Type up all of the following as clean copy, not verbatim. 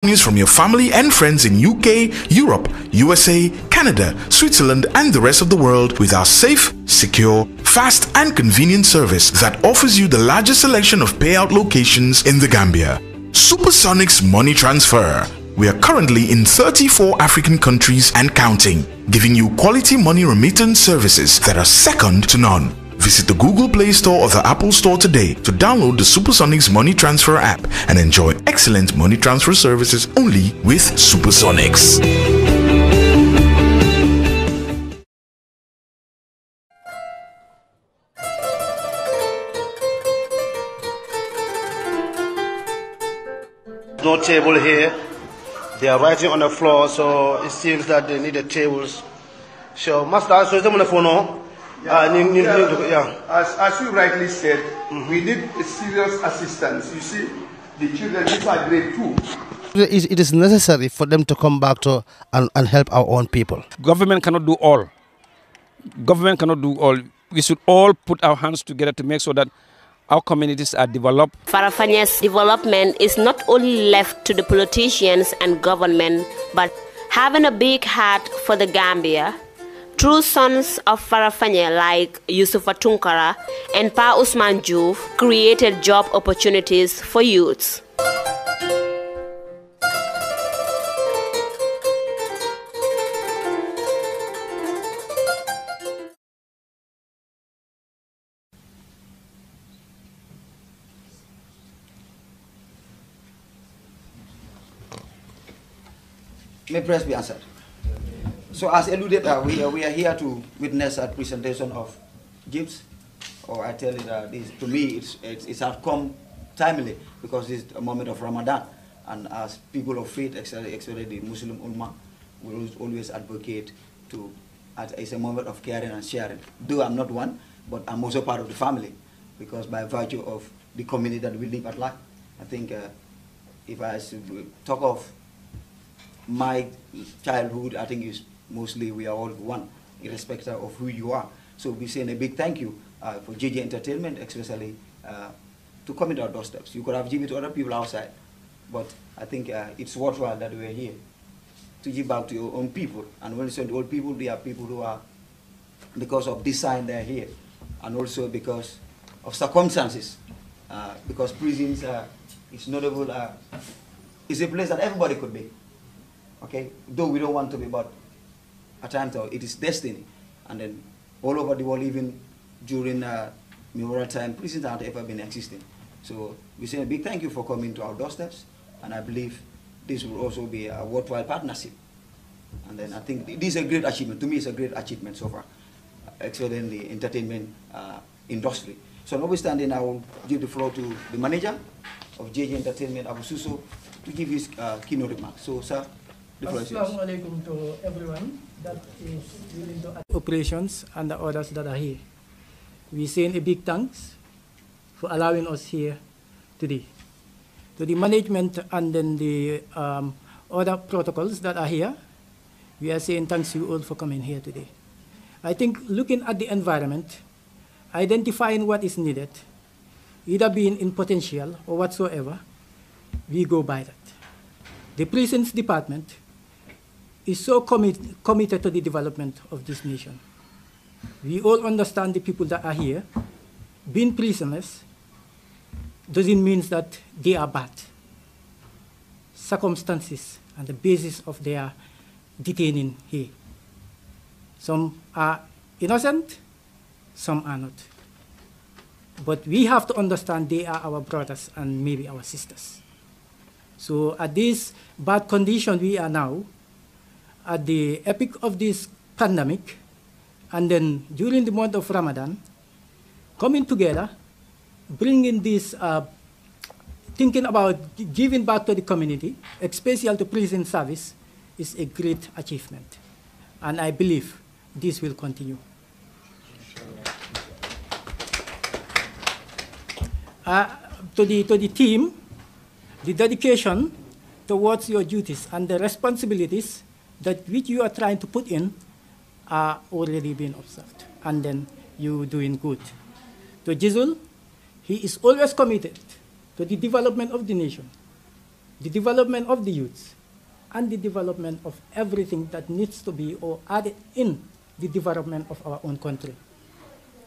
news from your family and friends in UK, Europe, USA, Canada, Switzerland and the rest of the world with our safe, secure, fast and convenient service that offers you the largest selection of payout locations in the Gambia. Supersonic's Money Transfer. We are currently in 34 African countries and counting, giving you quality money remittance services that are second to none. Visit the Google Play Store or the Apple Store today to download the Supersonics Money Transfer app and enjoy excellent money transfer services only with Supersonics. No table here. They are writing on the floor, so it seems that they need the tables. So, Master, so on the phone now. As you rightly said, we need a serious assistance. You see, the children, these are grade 2. It is necessary for them to come back to and help our own people. Government cannot do all. Government cannot do all. We should all put our hands together to make sure that our communities are developed. Farafanya's development is not only left to the politicians and government, but having a big heart for the Gambia. True sons of Farafanya like Yusufa Tunkara and Pa Usman Juf created job opportunities for youths. May press be answered. So as alluded, we are here to witness a presentation of gifts, or I tell you that to me it's come timely because it's a moment of Ramadan, and as people of faith, especially the Muslim Ummah, will always advocate to, it's a moment of caring and sharing. Though I'm not one, but I'm also part of the family, because by virtue of the community that we live at large, I think if I should talk of my childhood, I think is mostly we are all one, irrespective of who you are. So we're saying a big thank you for JJ Entertainment, especially to come into our doorsteps. You could have given it to other people outside, but I think it's worthwhile that we're here to give back to your own people. And when you say the old people, they are people who are, because of design, they're here, and also because of circumstances. Because prisons is notable, it's a place that everybody could be. Okay, though we don't want to be, but at times it is destiny. And then all over the world, even during memorial time, prisons haven't ever been existing. So we say a big thank you for coming to our doorsteps, and I believe this will also be a worthwhile partnership. And then I think this is a great achievement. To me, it's a great achievement so far, especially in the entertainment industry. So notwithstanding, I will give the floor to the manager of JJ Entertainment, Abu Suso, to give his keynote remarks. So, sir, the floor is yours. Assalamu alaikum to everyone that is willing to operations and the others that are here. We send a big thanks for allowing us here today. To the management and then the other protocols that are here, we are saying thanks to you all for coming here today. I think looking at the environment, identifying what is needed, either being in potential or whatsoever, we go by that. The prisons department is so committed to the development of this nation. We all understand the people that are here. Being prisoners doesn't mean that they are bad. Circumstances and the basis of their detaining here. Some are innocent, some are not. But we have to understand they are our brothers and maybe our sisters. So at this bad condition we are now, at the epic of this pandemic, and then during the month of Ramadan, coming together, bringing this, thinking about giving back to the community, especially to prison service, is a great achievement. And I believe this will continue. To the team, the dedication towards your duties and the responsibilities that which you are trying to put in are already being observed, and then you doing good. To Jizzle, he is always committed to the development of the nation. the development of the youth, and the development of everything that needs to be or added in the development of our own country.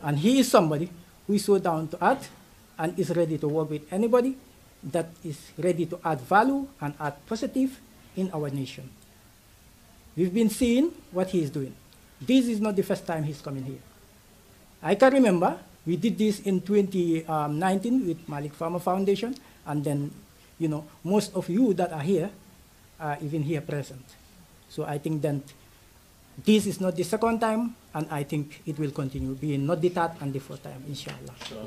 And he is somebody who is so down to earth and is ready to work with anybody that is ready to add value and add positive in our nation. We've been seeing what he is doing. This is not the first time he's coming here. I can remember we did this in 2019 with Malik Farmer Foundation, and then, you know, most of you that are here are even here present. So I think that this is not the second time, and I think it will continue being not the third and the fourth time, inshallah. Sure.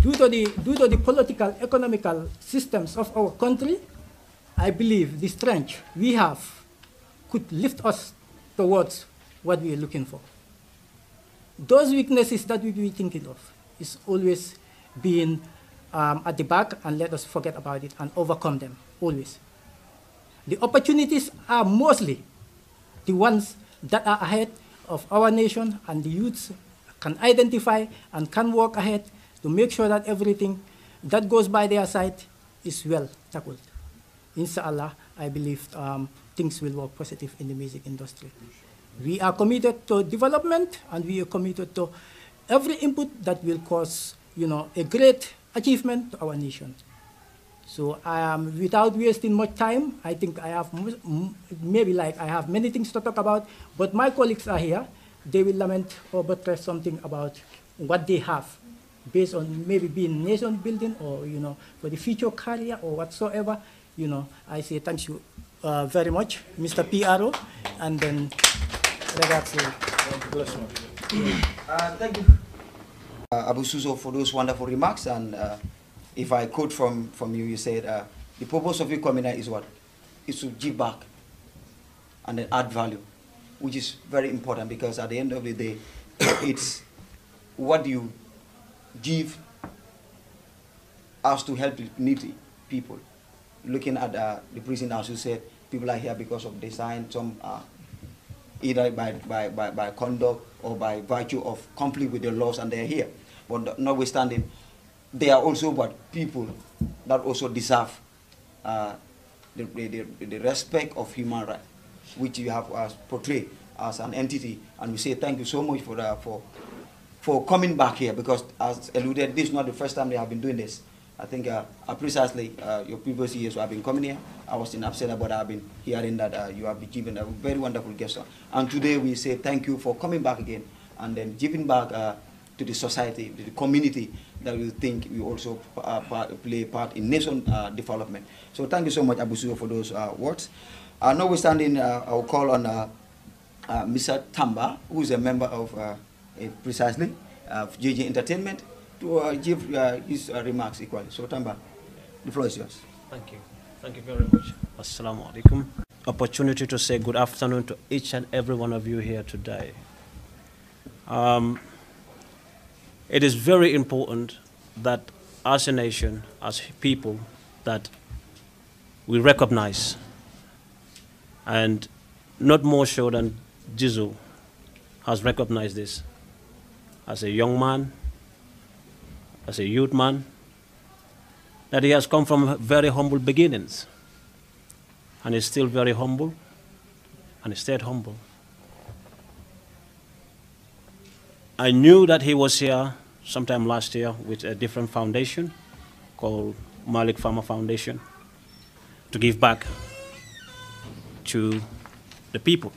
Due to the political, economical systems of our country, I believe the strength we have could lift us towards what we are looking for. Those weaknesses that we be thinking of is always being at the back, and let us forget about it and overcome them, always. The opportunities are mostly the ones that are ahead of our nation, and the youths can identify and can work ahead to make sure that everything that goes by their side is well tackled. Inshallah, I believe things will work positive in the music industry. We are committed to development, and we are committed to every input that will cause, you know, a great achievement to our nation. So without wasting much time, I think I have I have many things to talk about, but my colleagues are here. They will lament or buttress something about what they have, based on maybe being nation building or, you know, for the future career or whatsoever. You know, I say thank you very much, Mr. PRO, and then regards to thank you, Abu Suzo, for those wonderful remarks. And if I quote from you, you said the purpose of your coming here is what? Is to give back and then add value, which is very important, because at the end of the day, it's what you give us to help needy people. Looking at the prison, as you said, people are here because of design, some either by conduct or by virtue of conflict with the laws, and they're here. But notwithstanding, they are also people that also deserve the respect of human rights, which you have portrayed as an entity. And we say thank you so much for coming back here, because as alluded, this is not the first time they have been doing this. I think precisely your previous years I've been coming here. I was in Amsterdam, but I've been hearing that you have been given a very wonderful guest. And today we say thank you for coming back again, and then giving back to the society, to the community that we think we also play a part in nation development. So thank you so much, Abu Suyo, for those words. Notwithstanding, I will call on Mr. Tamba, who is a member of precisely JJ Entertainment, to give his remarks equally. So Tamba, the floor is yours. Thank you. Thank you very much. Assalamu alaikum. Opportunity to say good afternoon to each and every one of you here today. It is very important that as a nation, as people, that we recognize, and not more so than Jizzle has recognized this, as a young man, as a youth man, that he has come from very humble beginnings, and is still very humble, and he stayed humble. I knew that he was here sometime last year with a different foundation called Malik Farmer Foundation to give back to the people.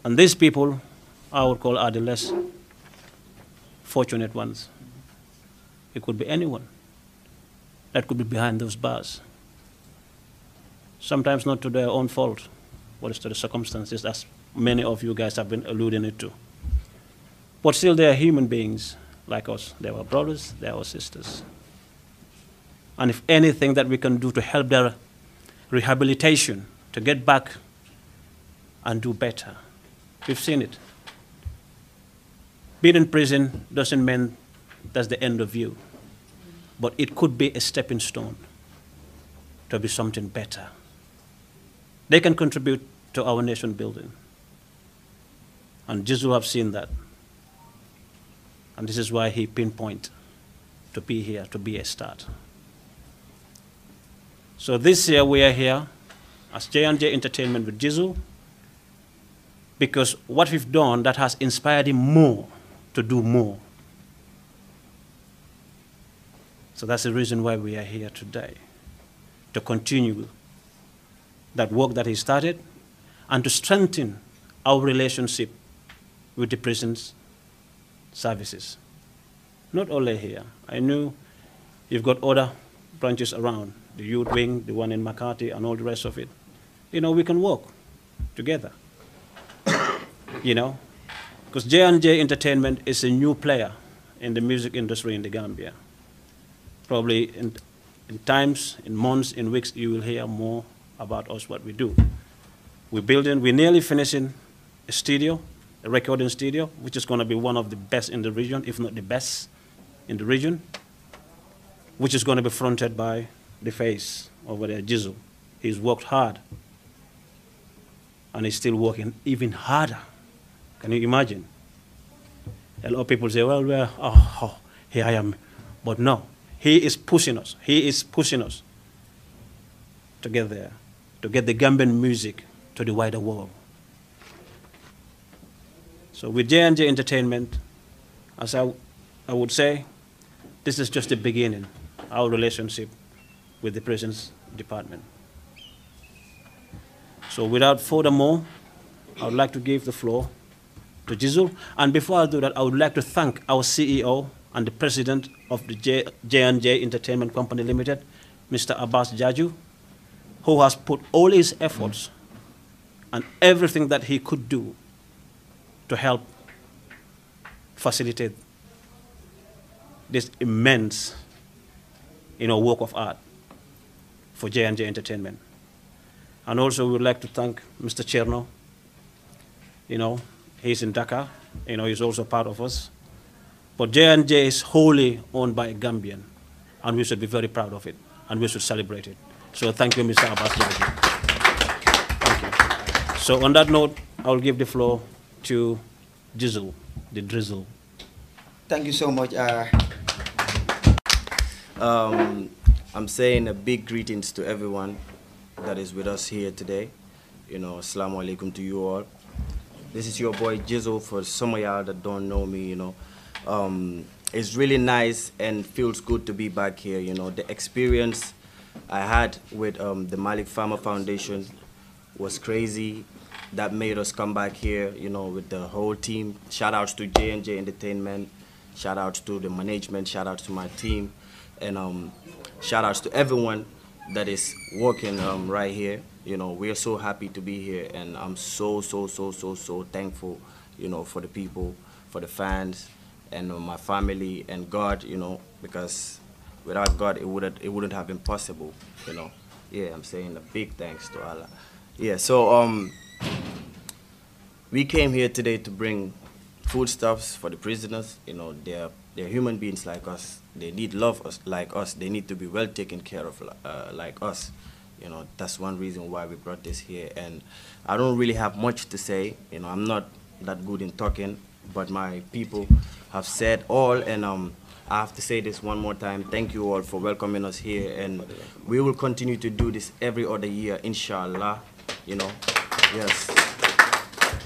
And these people, I would call, are the less fortunate ones. It could be anyone that could be behind those bars. Sometimes not to their own fault, but it's to the circumstances, as many of you guys have been alluding it to. But still, they are human beings like us. They are our brothers, they are our sisters. And if anything that we can do to help their rehabilitation, to get back and do better, we've seen it. Being in prison doesn't mean that's the end of you, but it could be a stepping stone to be something better. They can contribute to our nation building. And Jizzle have seen that. And this is why he pinpointed to be here, to be a start. So this year we are here as J&J Entertainment with Jizzle, because what we've done that has inspired him more to do more. So that's the reason why we are here today, to continue that work that he started and to strengthen our relationship with the prisons services. Not only here. I know you've got other branches around, the youth wing, the one in McCarthy, and all the rest of it. You know, we can work together. You know, because J&J Entertainment is a new player in the music industry in the Gambia. Probably in times, in months, in weeks, you will hear more about us, what we do. We're nearly finishing a studio, a recording studio, which is going to be one of the best in the region, if not the best in the region, which is going to be fronted by the face over there, Jizzle. He's worked hard, and he's still working even harder. Can you imagine? A lot of people say, well, here I am. But no, he is pushing us. He is pushing us to get there, to get the Gambian music to the wider world. So with J&J Entertainment, as I would say, this is just the beginning, our relationship with the prisons department. So without furthermore, I would like to give the floor to Jizzle. And before I do that, I would like to thank our CEO and the president of the J&J Entertainment Company Limited, Mr. Abbas Jaju, who has put all his efforts and everything that he could do to help facilitate this immense, work of art for J&J Entertainment. And also we would like to thank Mr. Cherno. He's in Dakar. He's also part of us. But J&J is wholly owned by a Gambian, and we should be very proud of it, and we should celebrate it. So thank you, Mr. Abbas. Thank you. So on that note, I'll give the floor to Jizzle, the Drizzle. Thank you so much. I'm saying a big greetings to everyone that is with us here today. Assalamu alaikum to you all. This is your boy Jizzle. For some of y'all that don't know me, it's really nice and feels good to be back here. The experience I had with the Malik Farmer Foundation was crazy. That made us come back here, with the whole team. Shout outs to J&J Entertainment. Shout outs to the management. Shout outs to my team. And shout outs to everyone that is working right here. We're so happy to be here, and I'm so thankful, for the people, for the fans, and my family, and God, because without God, it wouldn't have been possible, Yeah, I'm saying a big thanks to Allah. Yeah, so we came here today to bring foodstuffs for the prisoners. They're human beings like us. They need love like us. They need to be well taken care of like us. That's one reason why we brought this here. And I don't really have much to say. I'm not that good in talking, but my people have said all. And I have to say this one more time. Thank you all for welcoming us here. And we will continue to do this every other year, inshallah. Yes.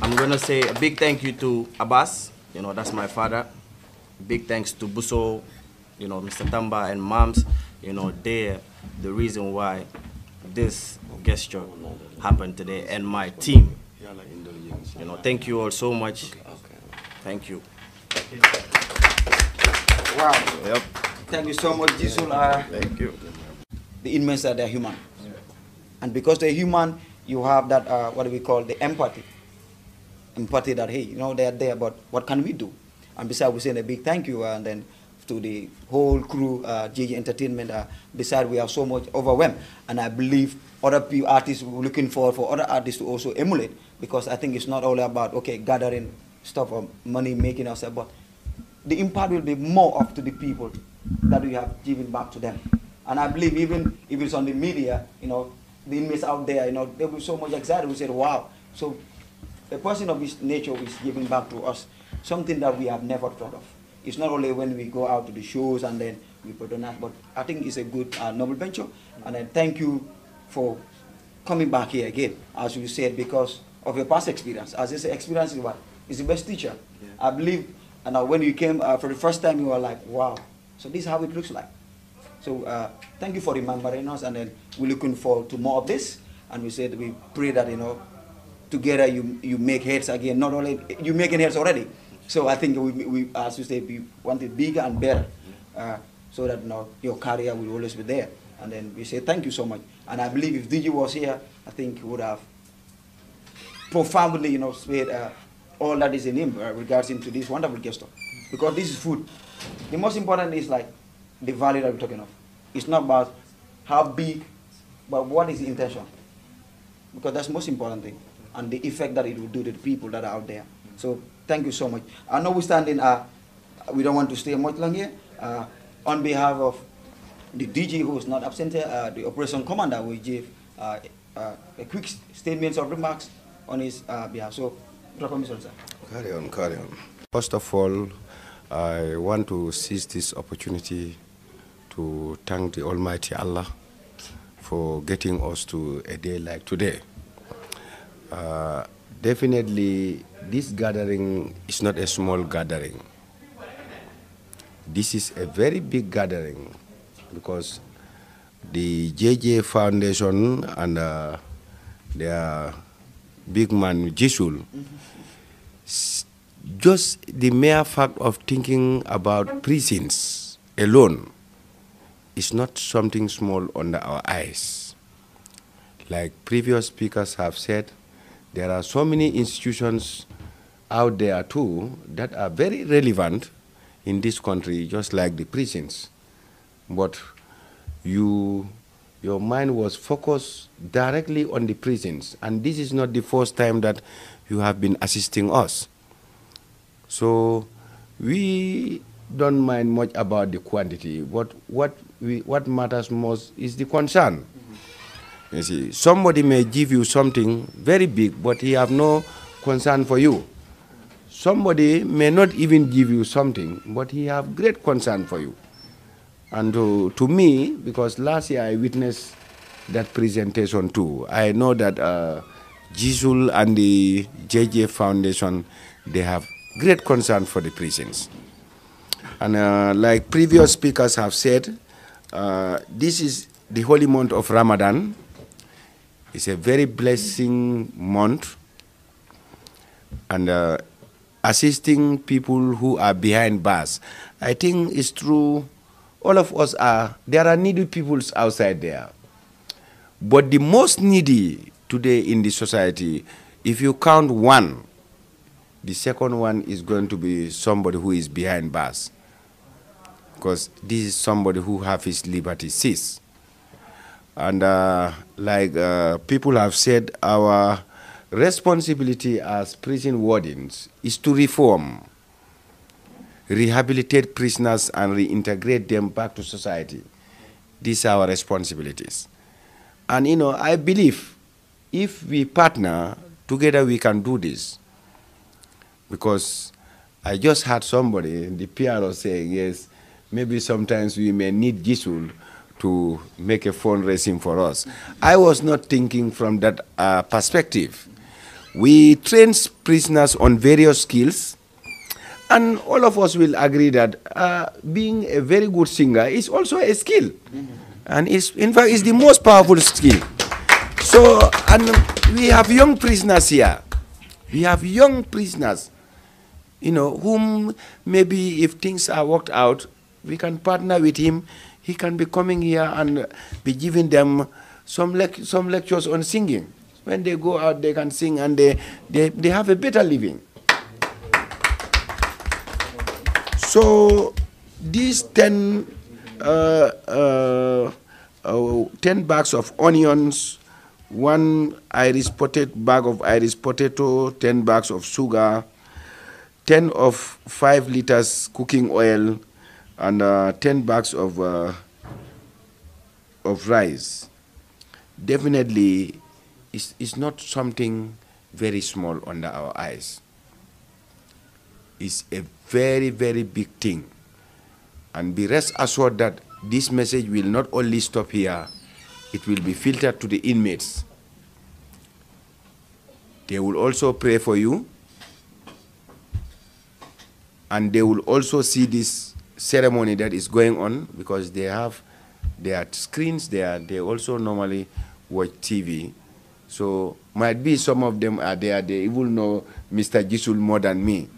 I'm going to say a big thank you to Abbas. That's my father. Big thanks to Buso, Mr. Tamba and Moms. They're the reason why this gesture happened today, and my team. Thank you all so much. Thank you. Wow. Yep. Thank you so much, Jizzle. Thank you. The inmates are they're human. And because they're human, you have that, what do we call, the empathy. Empathy that, hey, they're there, but what can we do? And besides, we say a big thank you, and then to the whole crew, JJ Entertainment. Besides, we are so much overwhelmed, and I believe other artists were looking for other artists to also emulate, because I think it's not all about gathering stuff or money making ourselves, but the impact will be more up to the people that we have given back to them. And I believe even if it's on the media, the inmates out there, they'll be so much excited. We said, wow. So a person of this nature is giving back to us something that we have never thought of. It's not only when we go out to the shows and then we patronize, but I think it's a good noble venture. And then thank you for coming back here again, as you said, because of your past experience. As this experience is what is the best teacher. Yeah. I believe, and when you came for the first time, you were like, wow, so this is how it looks like. So thank you for remembering us, and then we're looking forward to more of this. And we said we pray that, you know, together you make heads again. Not only you making heads already. So I think we as you say, we want it bigger and better, so that, you know, your career will always be there. And then we say thank you so much. And I believe if DJ was here, I think he would have profoundly, you know, said all that is in him regards him to this wonderful guest. Because this is food. The most important is like the value that we're talking of. It's not about how big, but what is the intention. Because that's the most important thing. And the effect that it will do to the people that are out there. So thank you so much. I know we're standing, we don't want to stay much longer. On behalf of the DG who is not absent here, the operation commander will give a quick statement of remarks on his behalf. So, Commissioner, sir. Carry on, carry on. First of all, I want to seize this opportunity to thank the Almighty Allah for getting us to a day like today. Definitely, this gathering is not a small gathering. This is a very big gathering because the JJ Foundation and their big man Jizzle, just the mere fact of thinking about prisons alone is not something small under our eyes. Like previous speakers have said, there are so many institutions out there too that are very relevant in this country, just like the prisons. But your mind was focused directly on the prisons, and this is not the first time that you have been assisting us. So we don't mind much about the quantity, but what matters most is the concern. You see, somebody may give you something very big, but he have no concern for you. Somebody may not even give you something, but he have great concern for you. And to me, because last year I witnessed that presentation too, I know that Jizzle and the JJ Foundation, they have great concern for the prisons. And like previous speakers have said, this is the holy month of Ramadan. It's a very blessing month. And assisting people who are behind bars, I think it's true. All of us there are needy people outside there. But the most needy today in the society, if you count one, the second one is going to be somebody who is behind bars. Because this is somebody who have his liberty seized. And like people have said, our responsibility as prison wardens is to reform, rehabilitate prisoners and reintegrate them back to society. These are our responsibilities. And you know, I believe if we partner, together we can do this. Because I just heard somebody in the PRO saying, yes, maybe sometimes we may need Jizzle to make a fundraising for us. I was not thinking from that perspective. We train prisoners on various skills, and all of us will agree that being a very good singer is also a skill. And it's, in fact, it's the most powerful skill. So, and we have young prisoners here. We have young prisoners, you know, whom maybe if things are worked out, we can partner with him. He can be coming here and be giving them some lectures on singing. When they go out, they can sing and they have a better living. So these 10 bags of onions, one bag of Irish potato, 10 bags of sugar, 10 of 5 liters cooking oil, and 10 bags of rice. Definitely, it's not something very small under our eyes. is a very, very big thing. And be rest assured that this message will not only stop here, it will be filtered to the inmates. They will also pray for you, and they will also see this ceremony that is going on, because they have their screens there. They also normally watch TV. So might be some of them are there. They will know Mr. Jizzle more than me,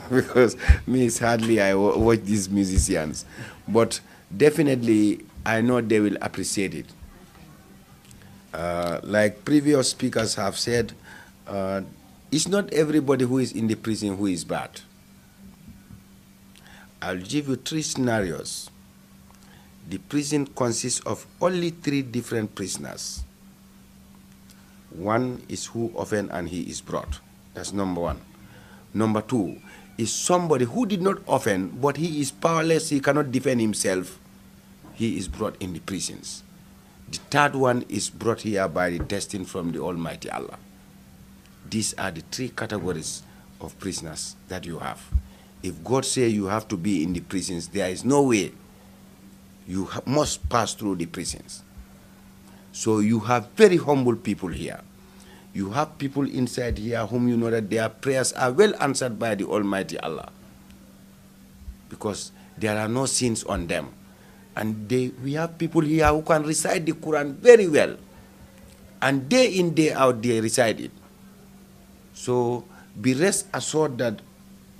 because me is hardly I watch these musicians. But definitely, I know they will appreciate it. Like previous speakers have said, it's not everybody who is in the prison who is bad. I'll give you 3 scenarios. The prison consists of only 3 different prisoners. One is who offend and he is brought. That's number 1. Number 2 is somebody who did not offend, but he is powerless, he cannot defend himself. He is brought in the prisons. The third one is brought here by the testing from the Almighty Allah. These are the 3 categories of prisoners that you have. If God says you have to be in the prisons, there is no way. You must pass through the prisons. So you have very humble people here. You have people inside here whom you know that their prayers are well answered by the Almighty Allah, because there are no sins on them. And we have people here who can recite the Quran very well. And day in, day out, they recite it. So be rest assured that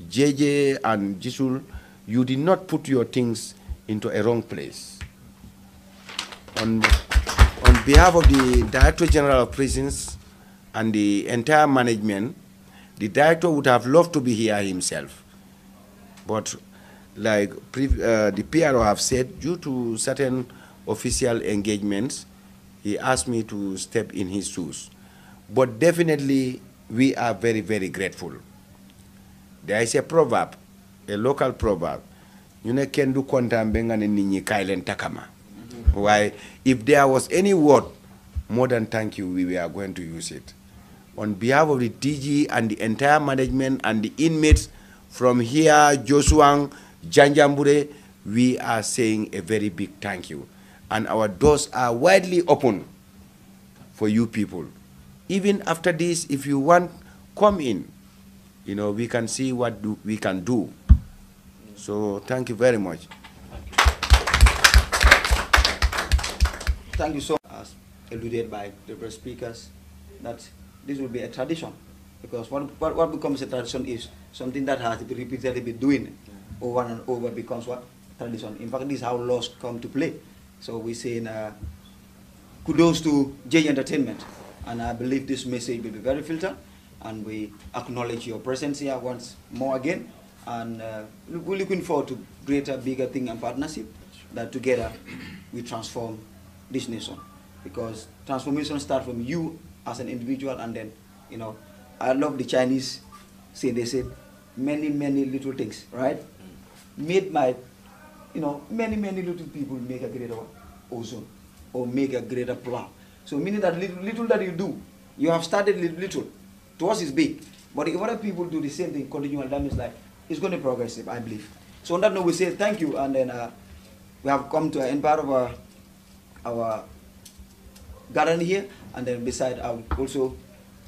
JJ and Jizzle, you did not put your things into a wrong place. On behalf of the Director General of Prisons and the entire management, the director would have loved to be here himself. But like the PRO have said, due to certain official engagements, he asked me to step in his shoes. But definitely, we are very, very grateful. There is a proverb, a local proverb. You know, kendu konta mbenga ni ninyi kailen takama. Why? If there was any word more than thank you, we were going to use it. On behalf of the DG and the entire management and the inmates from here, Josuang, Janjambure, we are saying a very big thank you. And our doors are widely open for you people. Even after this, if you want, come in. You know, we can see what we can do. So thank you very much. Thank you so much, as alluded by the first speakers, that this will be a tradition. Because what becomes a tradition is something that has to be repeatedly been doing over and over becomes what? Tradition. In fact, this is how laws come to play. So we say kudos to J Entertainment. And I believe this message will be very filtered. And we acknowledge your presence here once more again. And we're looking forward to greater, bigger thing and partnership that together we transform this nation. Because transformation starts from you as an individual, and then, you know, I love the Chinese say, they said, many, many little things, right? Made by, you know, many, many little people make a greater ozone or make a greater plow. So meaning that little that you do, you have started little. To us is big. But if other people do the same thing, continual, that means like, it's going to progress, I believe. So on that note, we say thank you, and then we have come to an part of our garden here, and then beside I will also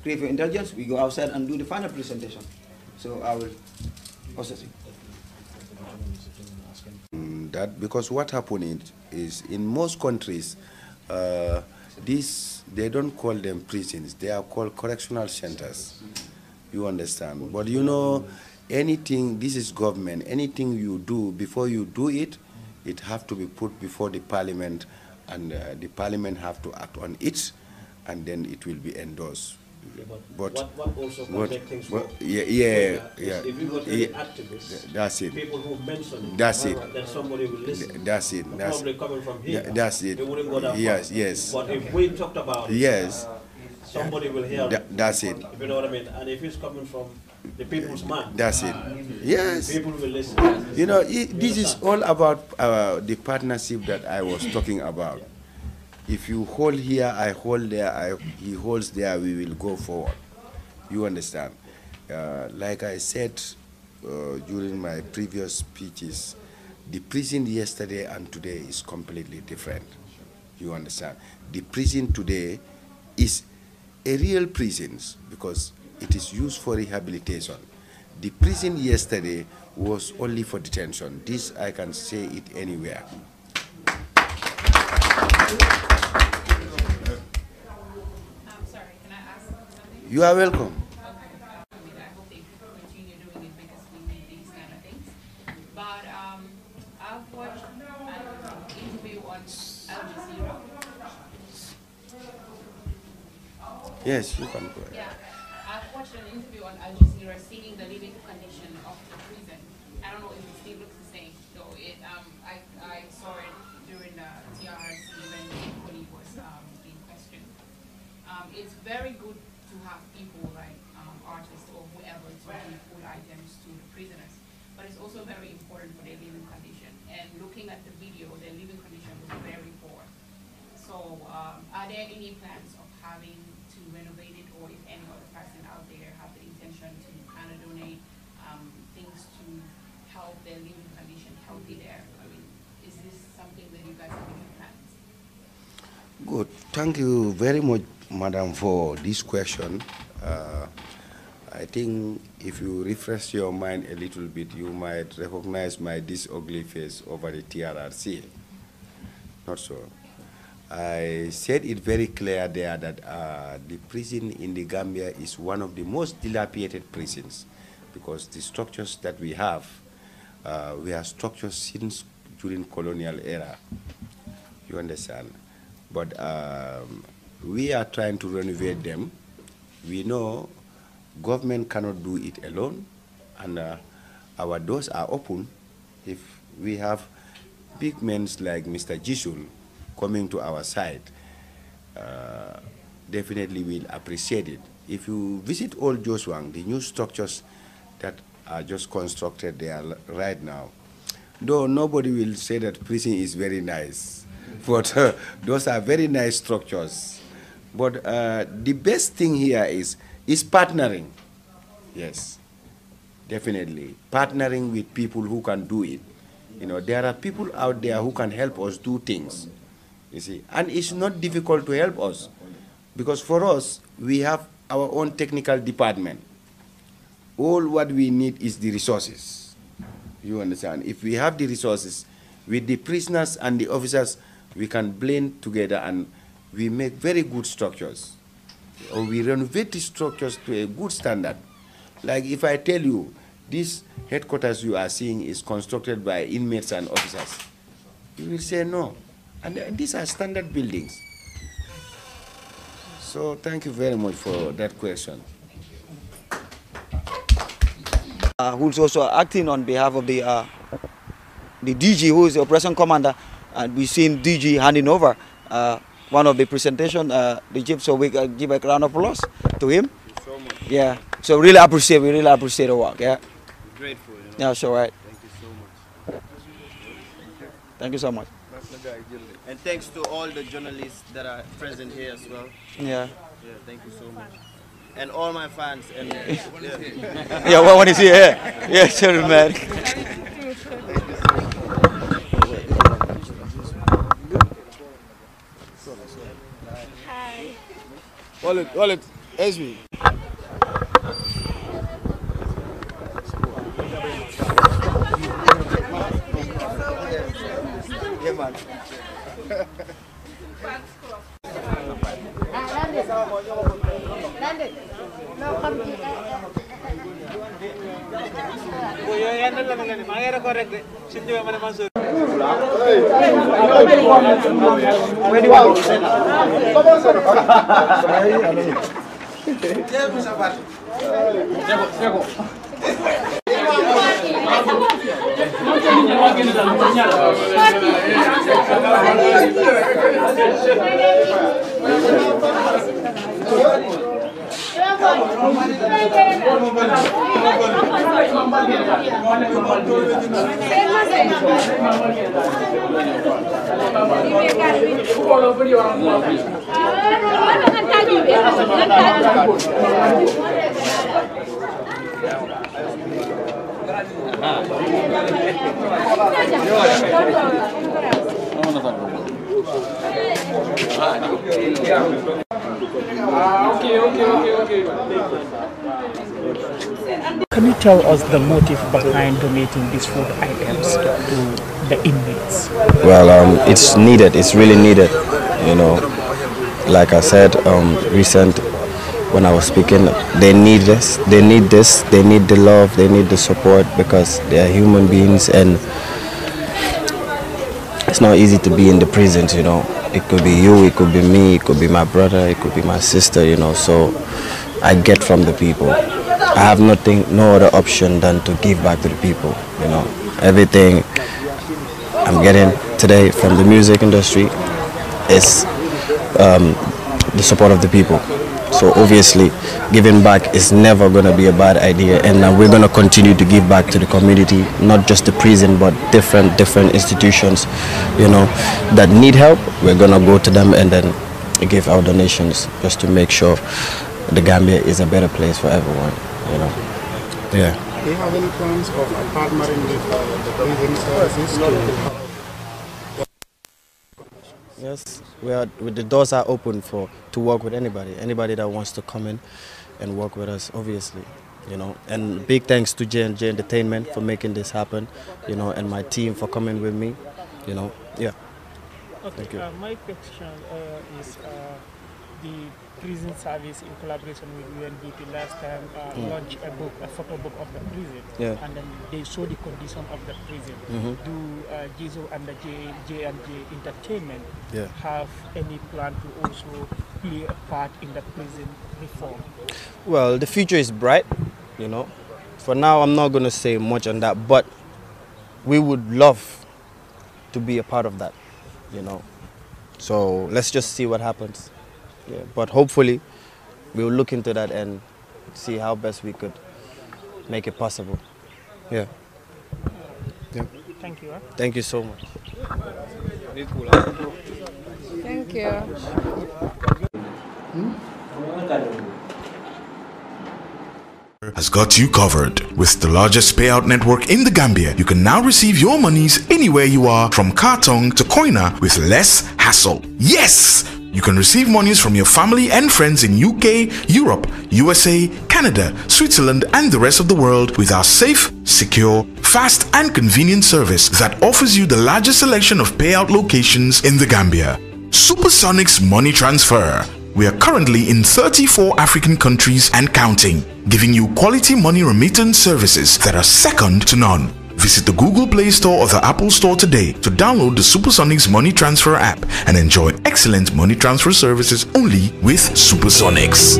create for intelligence. We go outside and do the final presentation. So I will process it. That because what happened is in most countries, they don't call them prisons; they are called correctional centers. You understand? But you know, anything, this is government. Anything you do, before you do it, it have to be put before the parliament, and the parliament have to act on it, and then it will be endorsed. Yeah, but what also can make things work? Yeah. If you got any activists, that's it. people who mention that's it. Then somebody will listen. That's it. That's probably coming from here. That's it. They wouldn't go that far. Yes. But if we talked about it, somebody will hear. That's it. If you know what I mean. And if it's coming from the people's mind, that's it. Yes. People will listen. You know, this is all about the partnership that I was talking about. If you hold here, I hold there, he holds there, we will go forward. You understand? Like I said, during my previous speeches, the prison yesterday and today is completely different. You understand? The prison today is a real prison because it is used for rehabilitation. The prison yesterday was only for detention. This I can say it anywhere. Sorry, can I ask something? You are welcome. I hope they continue doing it because we need these kind of things. But I've watched an interview on Al Jazeera. Yes, you can go ahead. Yeah, I've watched an interview on Al Jazeera seeing the living condition of the prison. I don't know if it still looks the same, though. I saw it during the TRC when Koli was being questioned. It's very good to have people like artists or whoever to give food items to the prisoners, but it's also very important for their living condition. And looking at the video, their living condition was very poor. So are there any plans of having to renovate it, or if any other person out there have the intention to kind of donate things to help their living condition healthy there? I mean, is this something that you guys have in your plans? Good. Thank you very much, Madam, for this question. I think if you refresh your mind a little bit, you might recognize this ugly face over the TRRC. Not so. I said it very clear there that the prison in the Gambia is one of the most dilapidated prisons because the structures that we have structures since during colonial era. You understand? But we are trying to renovate them. We know government cannot do it alone, and our doors are open. If we have big men like Mr. Jizzle coming to our side, definitely we'll appreciate it. If you visit Old Joswang, the new structures that are just constructed there right now, though nobody will say that prison is very nice, but those are very nice structures. But the best thing here is partnering. Yes, definitely. Partnering with people who can do it. You know, there are people out there who can help us do things. You see, and it's not difficult to help us because for us, we have our own technical department. All what we need is the resources. You understand? If we have the resources, with the prisoners and the officers, we can blend together and we make very good structures. Or we renovate the structures to a good standard. Like if I tell you, this headquarters you are seeing is constructed by inmates and officers, you will say no. And these are standard buildings. So thank you very much for that question. Who's also acting on behalf of the DG, who is the operation commander, and we've seen DG handing over one of the presentation, the jeep, so we give a round of applause to him. Thank you so much. Yeah, so we really appreciate the work. Yeah, Grateful. You know? Yeah, sure, right. Thank you so much. Thank you so much. And thanks to all the journalists that are present here as well. Yeah. Yeah, thank you so much. And all my fans. And yeah, yeah, what is he here? Yeah, sure, man. Hi. Wallet, SB. Yeah, man. Can you tell us the motive behind donating these food items to the inmates? Well, it's needed. It's really needed. You know, like I said, recent when I was speaking, they need this. They need this. They need the love. They need the support because they are human beings, and it's not easy to be in the prisons. You know, it could be you, it could be me, it could be my brother, it could be my sister. You know, so I get from the people. I have no other option than to give back to the people. You know, everything I'm getting today from the music industry is the support of the people. So obviously, giving back is never going to be a bad idea, and we're going to continue to give back to the community, not just the prison, but different institutions, you know, that need help. We're going to go to them and then give our donations just to make sure the Gambia is a better place for everyone, you know. Yeah. Do you have any plans of partnering with the prison services? Yes, the doors are open to work with anybody that wants to come in and work with us, obviously, you know. And big thanks to J&J Entertainment for making this happen, you know, and my team for coming with me, you know. Yeah. Okay. Thank you. My question is the prison service in collaboration with UNDP last time launched a photo book of the prison, and then they show the condition of the prison. Do Jizzle and the J&J Entertainment have any plan to also play a part in the prison reform? Well, the future is bright, you know. For now, I'm not going to say much on that, but we would love to be a part of that, you know. So let's just see what happens. Yeah, but hopefully we'll look into that and see how best we could make it possible. Yeah. Thank you. Thank you so much. Thank you. Has got you covered. With the largest payout network in the Gambia, you can now receive your monies anywhere you are, from Kartong to Koina, with less hassle. Yes! You can receive monies from your family and friends in UK, Europe, USA, Canada, Switzerland and the rest of the world with our safe, secure, fast and convenient service that offers you the largest selection of payout locations in the Gambia. Supersonic's Money Transfer. We are currently in 34 African countries and counting, giving you quality money remittance services that are second to none. Visit the Google Play Store or the Apple Store today to download the Supersonics Money Transfer app and enjoy excellent money transfer services only with Supersonics.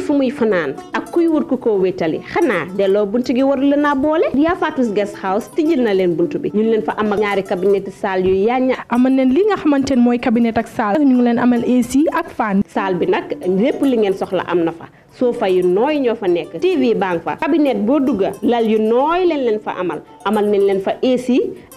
fu muy fanaan ak kuy wut ku ko wétali xanaa delloo buntu gi warul na boole Ria Fatus Guest House tijjil na leen buntu bi ñu leen fa am ak ñaari cabinet salle yu yaña amal leen li nga xamantene moy cabinet ak salle ñu ngi leen amal AC ak fan salle bi nak lépp li ngeen soxla am na fa sofa yu nooy ñoo fa nekk TV bang fa cabinet boo dugga lal yu nooy leen fa amal nañ leen fa AC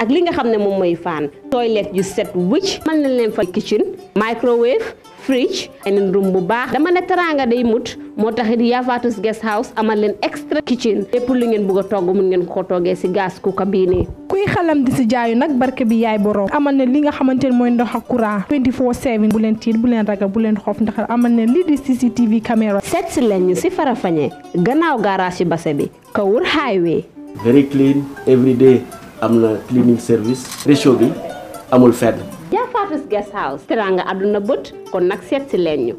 ak li nga xam ne moom mooy fan toilet yu set wicc amal nañ leen fa kitchen microwave fridge and room bu baax dama ne teranga day mut motax Ria Fatus Guest House amal leen extra kitchen lépp lu ngeen bëgg togg mun ngeen ko toggé ci gas ku cabine kuy xalam di ci jaayu nak barke bi yaay borom amal ne li nga xamantene moy ndox ak courant 24/7 bu leen tiit bu leen ragal bu leen xof ndax amal ne li di CCTV camera set ci lañu ci Farafenni gannaaw garage ci basse bi Kawur highway very clean every day amna cleaning service ratio bi amul fenn Ria Fatus Guest House teranga aduna bët kon nak set ci lañu